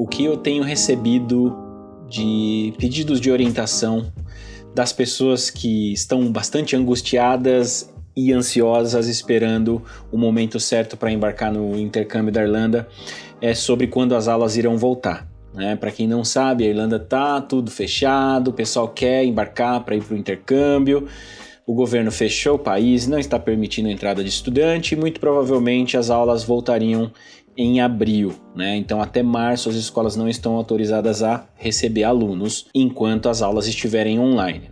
o que eu tenho recebido de pedidos de orientação das pessoas que estão bastante angustiadas e ansiosas esperando o momento certo para embarcar no intercâmbio da Irlanda é sobre quando as aulas irão voltar. Para quem não sabe, a Irlanda está tudo fechado, o pessoal quer embarcar para ir para o intercâmbio, o governo fechou o país, não está permitindo a entrada de estudante e muito provavelmente as aulas voltariam em abril, Então até março as escolas não estão autorizadas a receber alunos enquanto as aulas estiverem online,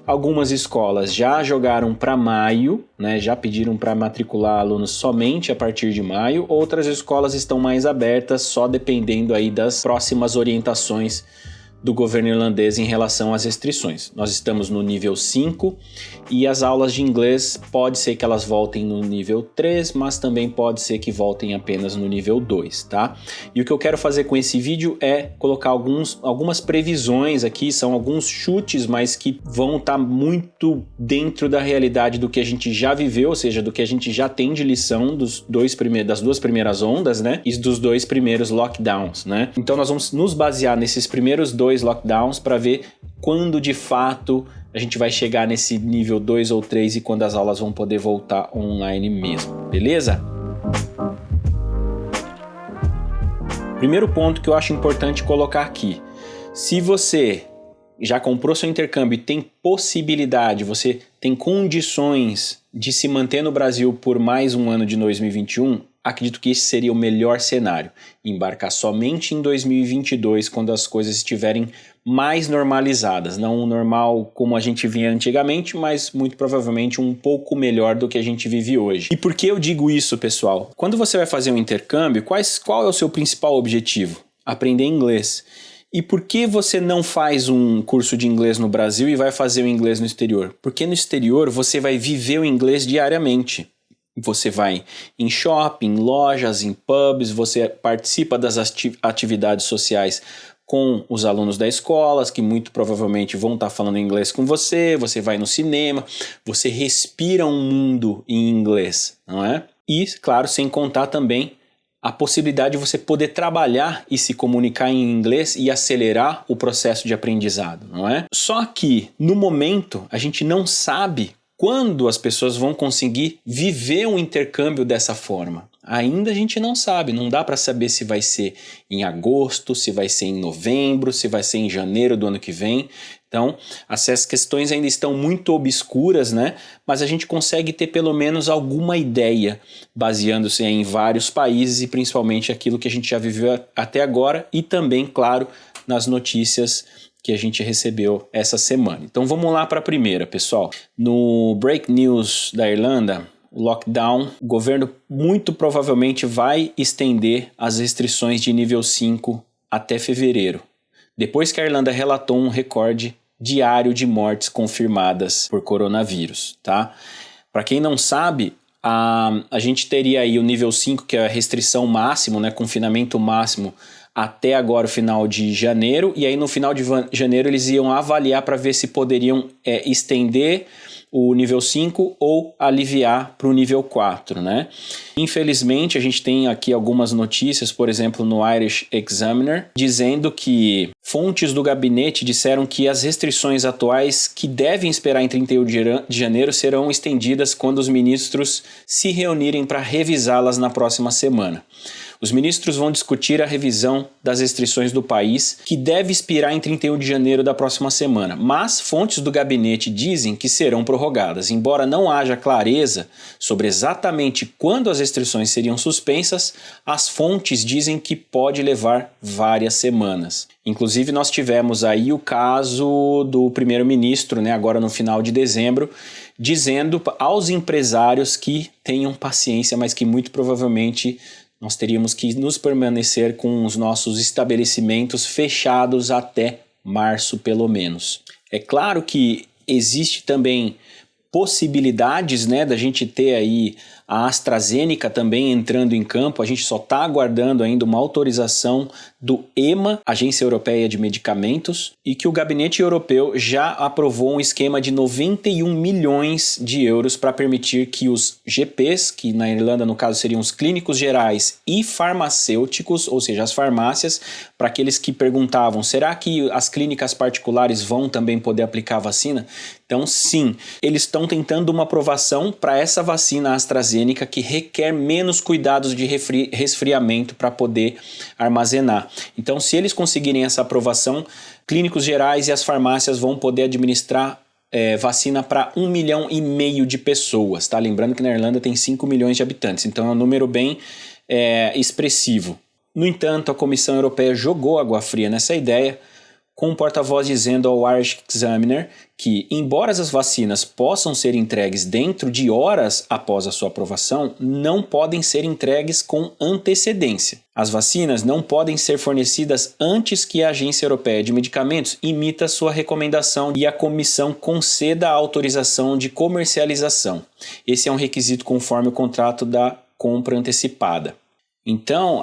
Algumas escolas já jogaram para maio, Já pediram para matricular alunos somente a partir de maio, outras escolas estão mais abertas, só dependendo aí das próximas orientações do governo irlandês em relação às restrições. Nós estamos no nível 5 e as aulas de inglês pode ser que elas voltem no nível 3, mas também pode ser que voltem apenas no nível 2, tá? E o que eu quero fazer com esse vídeo é colocar algumas previsões aqui, são alguns chutes, mas que vão estar muito dentro da realidade do que a gente já viveu, ou seja, do que a gente já tem de lição das duas primeiras ondas, E dos 2 primeiros lockdowns, Então nós vamos nos basear nesses primeiros 2 lockdowns para ver quando de fato a gente vai chegar nesse nível 2 ou 3 e quando as aulas vão poder voltar online mesmo, beleza? Primeiro ponto que eu acho importante colocar aqui: se você já comprou seu intercâmbio e tem possibilidade, você tem condições de se manter no Brasil por mais um ano de 2021, acredito que esse seria o melhor cenário. Embarcar somente em 2022, quando as coisas estiverem mais normalizadas. Não normal como a gente via antigamente, mas muito provavelmente um pouco melhor do que a gente vive hoje. E por que eu digo isso, pessoal? Quando você vai fazer um intercâmbio, qual é o seu principal objetivo? Aprender inglês. E por que você não faz um curso de inglês no Brasil e vai fazer o inglês no exterior? Porque no exterior você vai viver o inglês diariamente. Você vai em shopping, lojas, em pubs, você participa das atividades sociais com os alunos da escola, que muito provavelmente vão estar falando inglês com você, você vai no cinema, você respira um mundo em inglês, não é? E, claro, sem contar também a possibilidade de você poder trabalhar e se comunicar em inglês e acelerar o processo de aprendizado, não é? Só que, no momento, a gente não sabe quando as pessoas vão conseguir viver um intercâmbio dessa forma. Ainda a gente não sabe, não dá para saber se vai ser em agosto, se vai ser em novembro, se vai ser em janeiro do ano que vem. Então, essas questões ainda estão muito obscuras, Mas a gente consegue ter pelo menos alguma ideia, baseando-se em vários países e principalmente aquilo que a gente já viveu até agora e também, claro, nas notícias que a gente recebeu essa semana. Então vamos lá para a primeira, pessoal. No Break News da Irlanda, o lockdown, o governo muito provavelmente vai estender as restrições de nível 5 até fevereiro, depois que a Irlanda relatou um recorde diário de mortes confirmadas por coronavírus, tá? Para quem não sabe, a gente teria aí o nível 5, que é a restrição máxima, confinamento máximo, até agora o final de janeiro, e aí no final de janeiro eles iam avaliar para ver se poderiam estender o nível 5 ou aliviar para o nível 4, Infelizmente a gente tem aqui algumas notícias, por exemplo no Irish Examiner, dizendo que fontes do gabinete disseram que as restrições atuais que devem esperar em 31 de janeiro serão estendidas quando os ministros se reunirem para revisá-las na próxima semana. Os ministros vão discutir a revisão das restrições do país, que deve expirar em 31 de janeiro da próxima semana, mas fontes do gabinete dizem que serão prorrogadas. Embora não haja clareza sobre exatamente quando as restrições seriam suspensas, as fontes dizem que pode levar várias semanas. Inclusive nós tivemos aí o caso do primeiro-ministro, agora no final de dezembro, dizendo aos empresários que tenham paciência, mas que muito provavelmente nós teríamos que nos permanecer com os nossos estabelecimentos fechados até março, pelo menos. É claro que existe também possibilidades, da gente ter aí a AstraZeneca também entrando em campo. A gente só está aguardando ainda uma autorização do EMA, Agência Europeia de Medicamentos, e que o Gabinete Europeu já aprovou um esquema de 91 milhões de euros para permitir que os GPs, que na Irlanda no caso seriam os clínicos gerais e farmacêuticos, ou seja, as farmácias, para aqueles que perguntavam, será que as clínicas particulares vão também poder aplicar a vacina? Então sim, eles estão tentando uma aprovação para essa vacina AstraZeneca que requer menos cuidados de resfriamento para poder armazenar. Então se eles conseguirem essa aprovação, clínicos gerais e as farmácias vão poder administrar vacina para 1,5 milhão de pessoas, tá? Lembrando que na Irlanda tem 5 milhões de habitantes, então é um número bem expressivo. No entanto, a Comissão Europeia jogou água fria nessa ideia, com um porta-voz dizendo ao Irish Examiner que, embora as vacinas possam ser entregues dentro de horas após a sua aprovação, não podem ser entregues com antecedência. As vacinas não podem ser fornecidas antes que a Agência Europeia de Medicamentos emita sua recomendação e a comissão conceda a autorização de comercialização. Esse é um requisito conforme o contrato da compra antecipada. Então,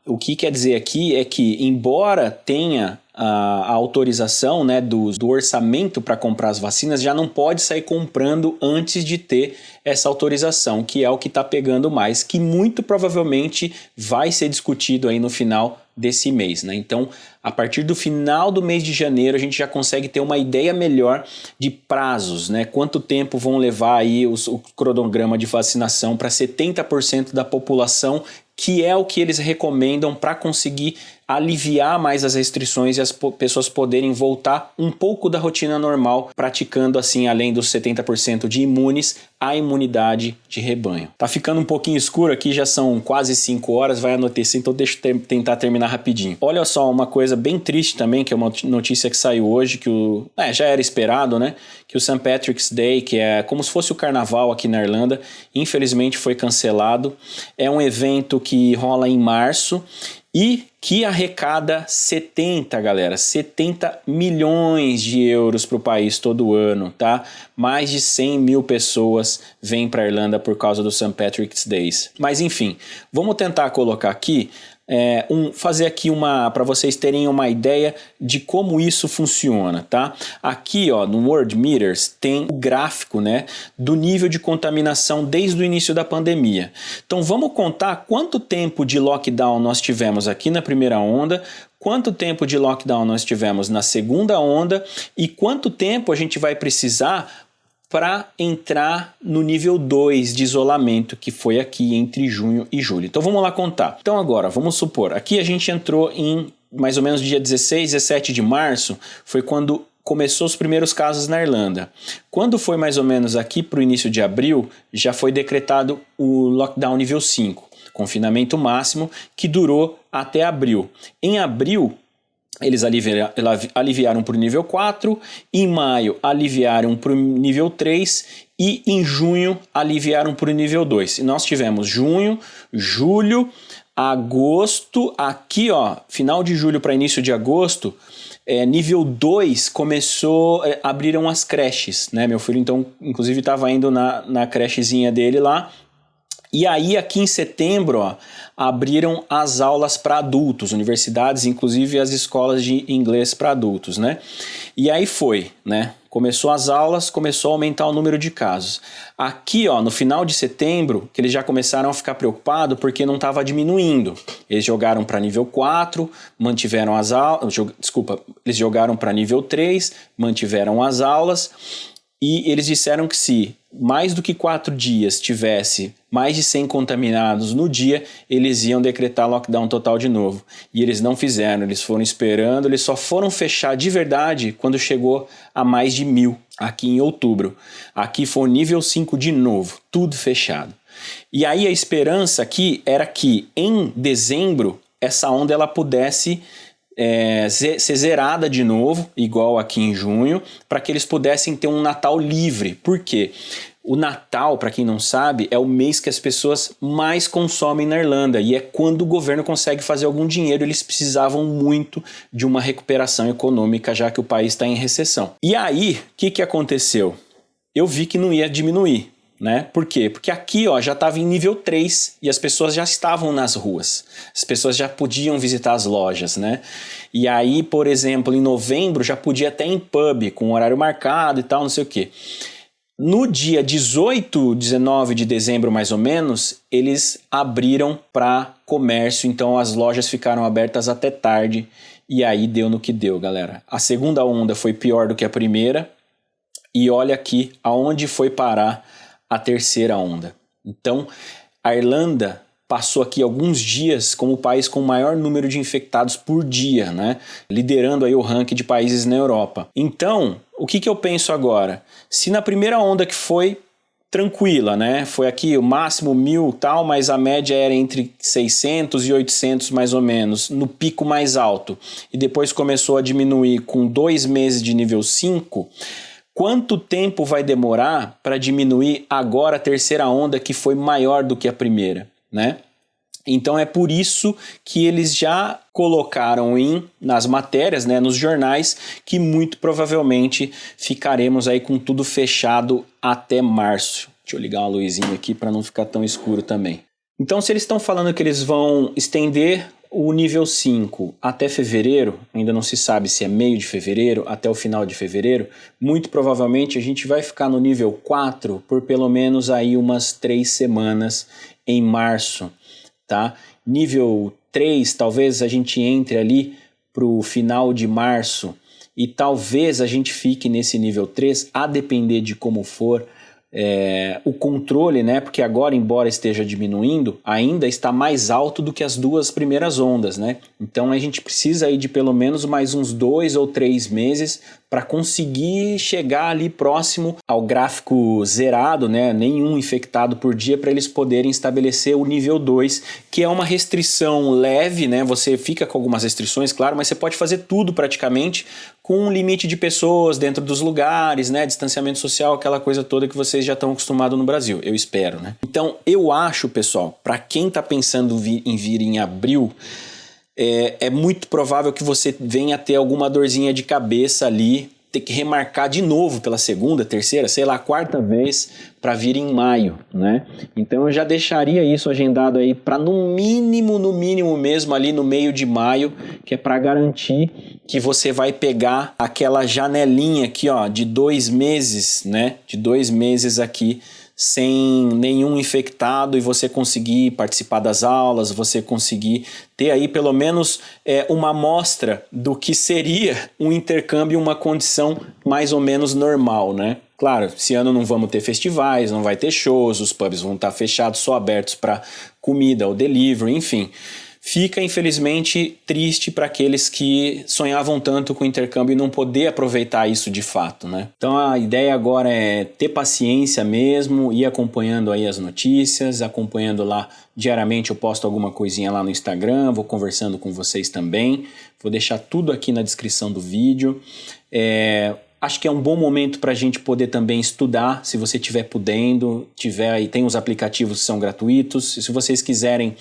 o que quer dizer aqui é que, embora tenha a autorização, né, do orçamento para comprar as vacinas, já não pode sair comprando antes de ter essa autorização, que é o que está pegando mais, que muito provavelmente vai ser discutido aí no final desse mês, né? Então, a partir do final do mês de janeiro, a gente já consegue ter uma ideia melhor de prazos, né? Quanto tempo vão levar aí o cronograma de vacinação para 70% da população, que é o que eles recomendam para conseguir aliviar mais as restrições e as pessoas poderem voltar um pouco da rotina normal, praticando assim, além dos 70% de imunes, a imunidade de rebanho. Tá ficando um pouquinho escuro aqui, já são quase 5 horas, vai anoitecer, então deixa eu tentar terminar rapidinho. Olha só, uma coisa bem triste também, que é uma notícia que saiu hoje, que já era esperado, né? Que o St. Patrick's Day, que é como se fosse o carnaval aqui na Irlanda, infelizmente foi cancelado. É um evento que rola em março e que arrecada 70 milhões de euros para o país todo ano, tá? Mais de 100 mil pessoas vêm para a Irlanda por causa do St. Patrick's Days. Mas enfim, vamos tentar colocar aqui, fazer aqui para vocês terem uma ideia de como isso funciona, tá? Aqui, ó, no World Meters tem o gráfico, né, do nível de contaminação desde o início da pandemia. Então vamos contar quanto tempo de lockdown nós tivemos aqui na primeira onda, quanto tempo de lockdown nós tivemos na segunda onda e quanto tempo a gente vai precisar para entrar no nível 2 de isolamento, que foi aqui entre junho e julho. Então vamos lá contar. Então agora, vamos supor, aqui a gente entrou em mais ou menos dia 16, 17 de março, foi quando começou os primeiros casos na Irlanda. Quando foi mais ou menos aqui para o início de abril, já foi decretado o lockdown nível 5, confinamento máximo, que durou até abril. Em abril, eles aliviaram para o nível 4, em maio aliviaram para o nível 3 e em junho aliviaram para o nível 2. E nós tivemos junho, julho, agosto, aqui ó, final de julho para início de agosto, nível 2 começou, abriram as creches, né? Meu filho então inclusive estava indo na crechezinha dele lá. E aí aqui em setembro, ó, abriram as aulas para adultos, universidades, inclusive as escolas de inglês para adultos, né? E aí foi, né? Começou as aulas, começou a aumentar o número de casos. Aqui, ó, no final de setembro, que eles já começaram a ficar preocupados porque não estava diminuindo. Eles jogaram para nível 4, mantiveram as aulas, eles jogaram para nível 3, mantiveram as aulas. E eles disseram que se mais do que 4 dias tivesse mais de 100 contaminados no dia, eles iam decretar lockdown total de novo. E eles não fizeram, eles foram esperando, eles só foram fechar de verdade quando chegou a mais de 1.000, aqui em outubro. Aqui foi o nível 5 de novo, tudo fechado. E aí a esperança aqui era que em dezembro essa onda ela pudesse ser zerada de novo, igual aqui em junho, para que eles pudessem ter um Natal livre. Por quê? O Natal, para quem não sabe, é o mês que as pessoas mais consomem na Irlanda e é quando o governo consegue fazer algum dinheiro. Eles precisavam muito de uma recuperação econômica, já que o país está em recessão. E aí, o que aconteceu? Eu vi que não ia diminuir, né? Por quê? Porque aqui, ó, já estava em nível 3 e as pessoas já estavam nas ruas. As pessoas já podiam visitar as lojas, né? E aí, por exemplo, em novembro já podia até ir em pub, com horário marcado e tal, não sei o quê. No dia 18, 19 de dezembro, mais ou menos, eles abriram para comércio, então as lojas ficaram abertas até tarde e aí deu no que deu, galera. A segunda onda foi pior do que a primeira e olha aqui aonde foi parar a terceira onda. Então, a Irlanda passou aqui alguns dias como o país com o maior número de infectados por dia, né? Liderando aí o ranking de países na Europa. Então, o que eu penso agora? Se na primeira onda que foi tranquila, né? Foi aqui o máximo 1.000 tal, mas a média era entre 600 e 800 mais ou menos, no pico mais alto. E depois começou a diminuir com 2 meses de nível 5. Quanto tempo vai demorar para diminuir agora a terceira onda que foi maior do que a primeira, né? Então é por isso que eles já colocaram nas matérias, né, nos jornais, que muito provavelmente ficaremos aí com tudo fechado até março. Deixa eu ligar uma luzinha aqui para não ficar tão escuro também. Então, se eles estão falando que eles vão estender o nível 5 até fevereiro, ainda não se sabe se é meio de fevereiro, até o final de fevereiro, muito provavelmente a gente vai ficar no nível 4 por pelo menos aí umas 3 semanas em março, tá? Nível 3, talvez a gente entre ali para o final de março e talvez a gente fique nesse nível 3, a depender de como for o controle, né? Porque agora, embora esteja diminuindo, ainda está mais alto do que as 2 primeiras ondas, né? Então a gente precisa aí de pelo menos mais uns 2 ou 3 meses para conseguir chegar ali próximo ao gráfico zerado, né? Nenhum infectado por dia, para eles poderem estabelecer o nível 2, que é uma restrição leve, né? Você fica com algumas restrições, claro, mas você pode fazer tudo praticamente com um limite de pessoas dentro dos lugares, né? Distanciamento social, aquela coisa toda que vocês já estão acostumados no Brasil, eu espero, né? Então, eu acho, pessoal, para quem está pensando em vir em abril, é muito provável que você venha ter alguma dorzinha de cabeça ali, ter que remarcar de novo pela segunda, terceira, sei lá, quarta vez para vir em maio, né? Então eu já deixaria isso agendado aí para no mínimo mesmo ali no meio de maio, que é para garantir que você vai pegar aquela janelinha aqui, ó, de 2 meses, né? De 2 meses aqui sem nenhum infectado e você conseguir participar das aulas, você conseguir ter aí pelo menos uma amostra do que seria um intercâmbio, uma condição mais ou menos normal, né? Claro, esse ano não vamos ter festivais, não vai ter shows, os pubs vão estar fechados, só abertos para comida ou delivery, enfim. Fica, infelizmente, triste para aqueles que sonhavam tanto com o intercâmbio e não poder aproveitar isso de fato, né? Então a ideia agora é ter paciência mesmo, ir acompanhando aí as notícias, acompanhando lá diariamente. Eu posto alguma coisinha lá no Instagram, vou conversando com vocês também. Vou deixar tudo aqui na descrição do vídeo. Acho que é um bom momento para a gente poder também estudar, se você estiver podendo, tem os aplicativos que são gratuitos. Se vocês quiserem,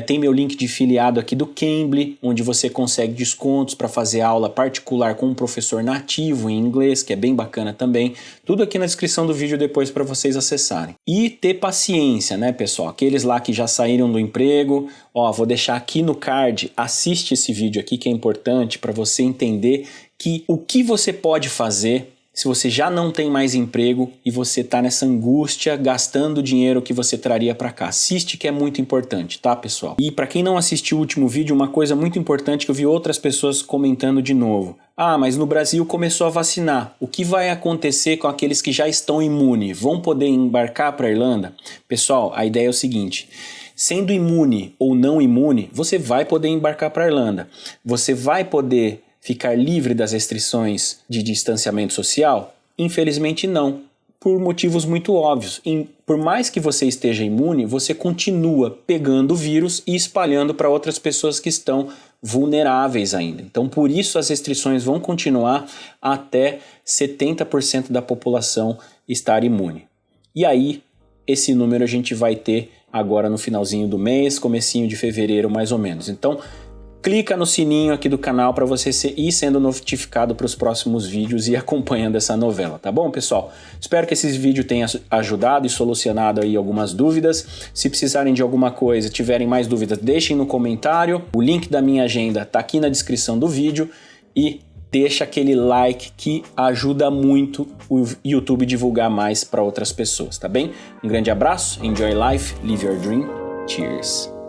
tem meu link de afiliado aqui do Cambly, onde você consegue descontos para fazer aula particular com um professor nativo em inglês, que é bem bacana também. Tudo aqui na descrição do vídeo depois para vocês acessarem. E ter paciência, né, pessoal? Aqueles lá que já saíram do emprego, ó, vou deixar aqui no card, assiste esse vídeo aqui que é importante para você entender que o que você pode fazer se você já não tem mais emprego e você está nessa angústia gastando o dinheiro que você traria para cá. Assiste que é muito importante, tá, pessoal? E para quem não assistiu o último vídeo, uma coisa muito importante que eu vi outras pessoas comentando de novo. Ah, mas no Brasil começou a vacinar. O que vai acontecer com aqueles que já estão imunes? Vão poder embarcar para a Irlanda? Pessoal, a ideia é o seguinte: sendo imune ou não imune, você vai poder embarcar para a Irlanda. Você vai poder ficar livre das restrições de distanciamento social? Infelizmente não, por motivos muito óbvios. Por mais que você esteja imune, você continua pegando o vírus e espalhando para outras pessoas que estão vulneráveis ainda. Então, por isso as restrições vão continuar até 70% da população estar imune. E aí, esse número a gente vai ter agora no finalzinho do mês, comecinho de fevereiro mais ou menos. Então, clica no sininho aqui do canal para você ir sendo notificado para os próximos vídeos e acompanhando essa novela, tá bom, pessoal? Espero que esse vídeo tenha ajudado e solucionado aí algumas dúvidas. Se precisarem de alguma coisa, tiverem mais dúvidas, deixem no comentário. O link da minha agenda tá aqui na descrição do vídeo e deixa aquele like que ajuda muito o YouTube divulgar mais para outras pessoas, tá bem? Um grande abraço, enjoy life, live your dream, cheers!